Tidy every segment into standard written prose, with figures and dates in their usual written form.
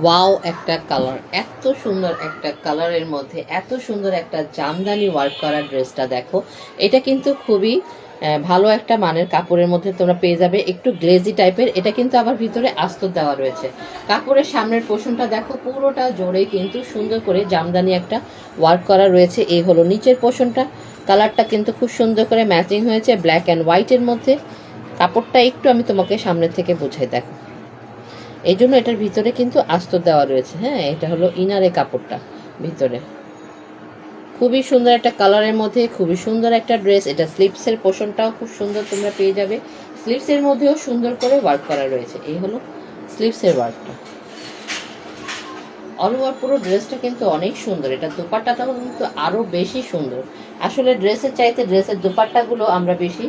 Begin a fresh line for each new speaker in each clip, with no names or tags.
Wow একটা colour, এত সুন্দর একটা কালারের মধ্যে এত সুন্দর একটা জামদানি ওয়ার্ক করা ড্রেসটা দেখো। এটা কিন্তু খুবই ভালো একটা মানের কাপড়ের মধ্যে তোমরা পেয়ে যাবে, একটু গ্লেজি টাইপের। এটা কিন্তু আবার ভিতরে আস্তর দেওয়া রয়েছে। কাপড়ের সামনের পোর্শনটা দেখো, পুরোটা জোরে কিন্তু সুন্দর করে জামদানি একটা ওয়ার্ক করা রয়েছে। এই হলো নিচের পোর্শনটা। কালারটা কিন্তু খুব সুন্দর করে ম্যাচিং হয়েছে ব্ল্যাক অ্যান্ড হোয়াইটের মধ্যে। কাপড়টা একটু আমি তোমাকে সামনের থেকে বুঝাই দেখো। এই জন্য এটার ভিতরে কিন্তু আস্তর দেওয়া রয়েছে। হ্যাঁ, এটা হলো ইনারে কাপড়টা ভিতরে। খুবই সুন্দর একটা কালারের মধ্যে খুবই সুন্দর একটা ড্রেস। এটা স্লিপসের পোর্শনটাও খুব সুন্দর তোমরা পেয়ে যাবে। স্লিপসের মধ্যেও সুন্দর করে ওয়ার্ক করা রয়েছে। এই হলো স্লিপসের ওয়ার্কটা। অল ওভার পুরো ড্রেসটা কিন্তু অনেক সুন্দর। এটা দোপাট্টাটাও কিন্তু আরো বেশি সুন্দর। আসলে ড্রেসের চাইতে ড্রেসের দোপাট্টাগুলো আমরা বেশি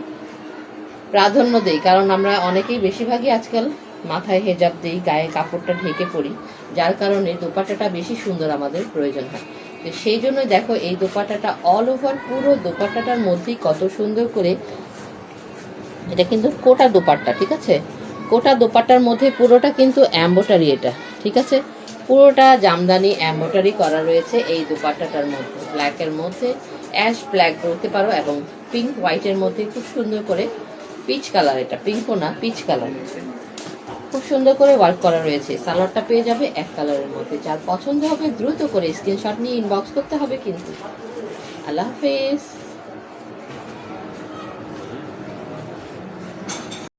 প্রাধান্য দেই, কারণ আমরা অনেকেই বেশিরভাগই আজকাল মাথায় হেজাব দিই, গায়ে কাপড়টা ঢেকে পড়ি, যার কারণে দোপাট্টাটা বেশি সুন্দর আমাদের প্রয়োজন হয়। তো সেই জন্যই দেখো এই দোপাট্টাটা অল ওভার পুরো দোপাট্টাটার মধ্যেই কত সুন্দর করে, এটা কিন্তু কোটা দোপাট্টা, ঠিক আছে? কোটা দোপাট্টার মধ্যে পুরোটা কিন্তু এম্বোটারি, এটা ঠিক আছে, পুরোটা জামদানি এম্বোটারি করা রয়েছে এই দোপাট্টাটার মধ্যে। ব্ল্যাকের মধ্যে অ্যাশ ব্ল্যাক বলতে পারো, এবং পিঙ্ক হোয়াইটের মধ্যে খুব সুন্দর করে পিচ কালার, এটা পিঙ্কও না, পিচ কালার, খুব সুন্দর করে ওয়ার্ক করা রয়েছে। কালারটা পেয়ে যাবে এক কালারের মধ্যে। যার পছন্দ হবে দ্রুত করে স্ক্রিনশট নিয়ে ইনবক্স করতে হবে কিন্তু। আল্লাহ হাফেজ।